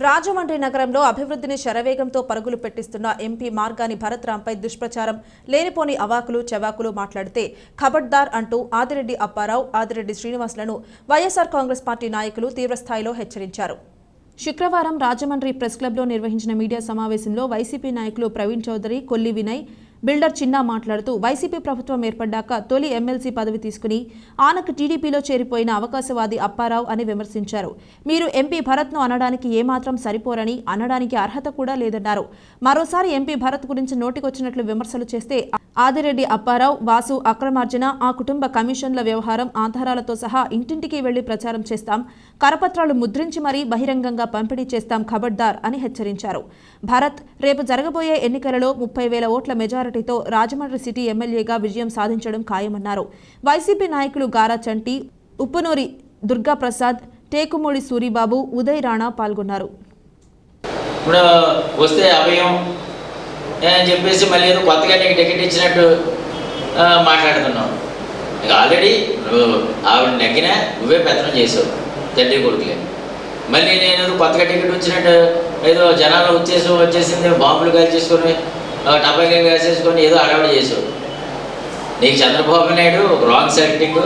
రాజమండ్రి నగరంలో అభివృద్ధిని శరవేగంతో పరుగులు పెట్టిస్తున్న ఎంపీ మార్గాని భరత్ రాంపై దుష్ప్రచారం, లేనిపోని అవాకులు చెవాకులు మాట్లాడితే ఖబర్దార్ అంటూ ఆదిరెడ్డి అప్పారావు, ఆదిరెడ్డి శ్రీనివాసులను వైఎస్ఆర్ కాంగ్రెస్ పార్టీ నాయకులు తీవ్రస్థాయిలో హెచ్చరించారు. శుక్రవారం రాజమండ్రి ప్రెస్ క్లబ్లో నిర్వహించిన మీడియా సమావేశంలో వైసీపీ నాయకులు ప్రవీణ్ చౌదరి, కొల్లి వినయ్, బిల్డర్ చిన్న మాట్లాడుతూ వైసీపీ ప్రభుత్వం ఏర్పడ్డాక తొలి ఎమ్మెల్సీ పదవి తీసుకుని ఆనకు టీడీపీలో చేరిపోయిన అవకాశవాది అప్పారావు అని విమర్శించారు. మీరు ఎంపీ భరత్ను అనడానికి ఏమాత్రం సరిపోరని, అనడానికి అర్హత కూడా లేదన్నారు. మరోసారి ఎంపీ భరత్ గురించి నోటికొచ్చినట్లు విమర్శలు చేస్తే ఆదిరెడ్డి అప్పారావు, వాసు అక్రమార్జన, ఆ కుటుంబ కమిషన్ల వ్యవహారం ఆధారాలతో సహా ఇంటింటికి వెళ్లి ప్రచారం చేస్తాం, కరపత్రాలు ముద్రించి మరీ బహిరంగంగా పంపిణీ చేస్తాం, ఖబర్దార్ అని హెచ్చరించారు. భరత్ రేపు జరగబోయే ఎన్నికలలో 30,000 ఓట్ల మెజారిటీతో రాజమండ్రి సిటీ ఎమ్మెల్యేగా విజయం సాధించడం ఖాయమన్నారు. వైసీపీ నాయకులు గారా చంటి, ఉప్పునూరి దుర్గాప్రసాద్, టేకుమూడి సూరిబాబు, ఉదయ్ రాణా పాల్గొన్నారు. ఇప్పుడు వస్తే అభయం అని చెప్పేసి మళ్ళీ ఏదో కొత్తగా నీకు టికెట్ ఇచ్చినట్టు మాట్లాడుతున్నావు. ఇక ఆల్రెడీ ఆవిడ నెగ్గినా నువ్వే పెత్తనం చేసావు, తండ్రి కొడుకులే. మళ్ళీ నేను కొత్తగా టికెట్ వచ్చినట్టు ఏదో జనాల ఉద్దేశం వచ్చేసింది, బాంబులు కాల్చేసుకొని టపాకాయలు కాల్చేసుకొని ఏదో అడవాడు చేసావు. నీకు చంద్రబాబు నాయుడు రాంగ్ సెలెక్టింగ్,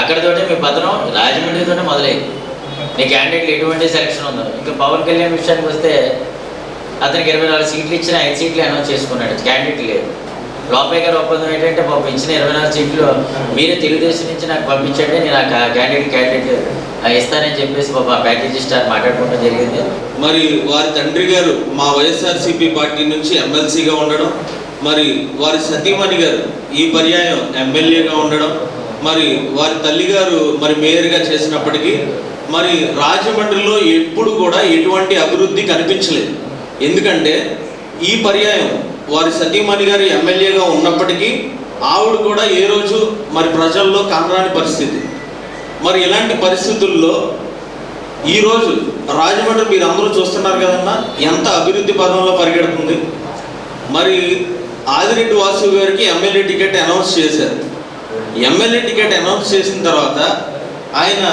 అక్కడితోటే మీ పత్రం రాజమండ్రితోనే మొదలైంది. నీ క్యాండిడేట్లు ఎటువంటి సెలక్షన్ ఉందో. ఇంకా పవన్ కళ్యాణ్ విషయానికి వస్తే అతనికి 24 సీట్లు ఇచ్చిన 5 సీట్లు అనౌన్స్ చేసుకున్నాడు, క్యాండిడేట్ లేదు. లోపయ్య గారు ఒప్పందం ఏంటంటే పాపం ఇచ్చిన 24 సీట్లు మీరే తెలుగుదేశం నుంచి నాకు పంపించండి, నేను ఆ క్యాండిడేట్ ఇస్తానని చెప్పేసి పాప ప్యాకేజీ స్టార్ మాట్లాడుకోవడం జరిగింది. మరి వారి తండ్రి గారు మా వైఎస్ఆర్సీపీ పార్టీ నుంచి ఎమ్మెల్సీగా ఉండడం, మరి వారి సతీమణి గారు ఈ పర్యాయం ఎమ్మెల్యేగా ఉండడం, మరి వారి తల్లి గారు మరి మేయర్గా చేసినప్పటికీ మరి రాజమండ్రిలో ఎప్పుడు కూడా ఎటువంటి అభివృద్ధి కనిపించలేదు. ఎందుకంటే ఈ పర్యాయం వారి సతీమణి గారు ఎమ్మెల్యేగా ఉన్నప్పటికీ ఆవిడ కూడా ఏ రోజు మరి ప్రజల్లో కనరాని పరిస్థితి. మరి ఇలాంటి పరిస్థితుల్లో ఈరోజు రాజమండ్రి మీరు అందరూ చూస్తున్నారు కదన్నా ఎంత అభివృద్ధి పదంలో పరిగెడుతుంది. మరి ఆదిరెడ్డి వాసు గారికి ఎమ్మెల్యే టికెట్ అనౌన్స్ చేశారు. ఎమ్మెల్యే టికెట్ అనౌన్స్ చేసిన తర్వాత ఆయన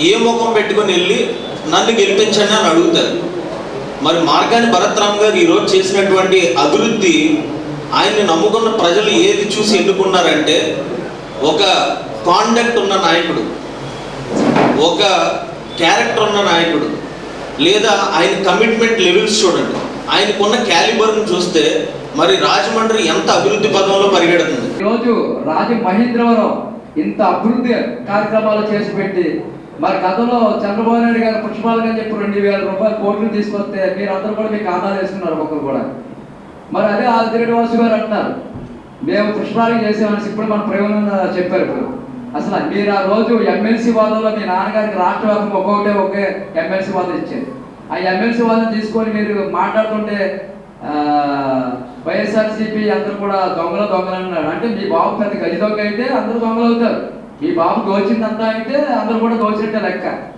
ఏ ముఖం పెట్టుకొని వెళ్ళి నన్ను గెలిపించండి అని అడుగుతారు. మరి మార్గాని భరత్ రామ్ గారు ఈరోజు చేసినటువంటి అభివృద్ధి ఆయన్ని నమ్ముకున్న ప్రజలు ఏది చూసి ఎన్నుకున్నారంటే ఒక కాండక్ట్ ఉన్న నాయకుడు, ఒక క్యారెక్టర్ ఉన్న నాయకుడు, లేదా ఆయన కమిట్మెంట్ లెవెల్స్ చూడండి, ఆయనకున్న క్యాలిబర్ను చూస్తే మరి రాజమండ్రి ఎంత అభివృద్ధి పదంలో పరిగెడుతుంది. ఈరోజు రాజమహేంద్రవరం ఇంత అభివృద్ధి కార్యక్రమాలు చేసి పెట్టి మరి గతంలో చంద్రబాబు నాయుడు గారు పుష్పాలుగా చెప్పి 2,000 రూపాయలు కోట్లు తీసుకొస్తే మీరందరూ కూడా మీకు ఆదాలు వేసుకున్నారు ఒక్కరు కూడా. మరి అదే ఆదిరెడ్డి వాసు గారు అంటున్నారు మేము పుష్పాలుగా చేసామని ఇప్పుడు మన ప్రయోజనం చెప్పారు. ఇప్పుడు అసలు మీరు ఆ రోజు ఎమ్మెల్సీ వాదంలో మీ నాన్నగారికి రాష్ట్ర వ్యాప్తంగా ఒకే ఎమ్మెల్సీ వాదం ఇచ్చారు. ఆ ఎమ్మెల్సీ వాదం తీసుకొని మీరు మాట్లాడుతుంటే వైఎస్ఆర్సీపీ అందరూ కూడా దొంగలు అన్నారు. అంటే మీ బాబు పెద్ద గది దొంగ అయితే అందరూ దొంగలు అవుతారు, మీ బాబు దోచిందంతా అయితే అందరూ కూడా దోచినట్టే లెక్క.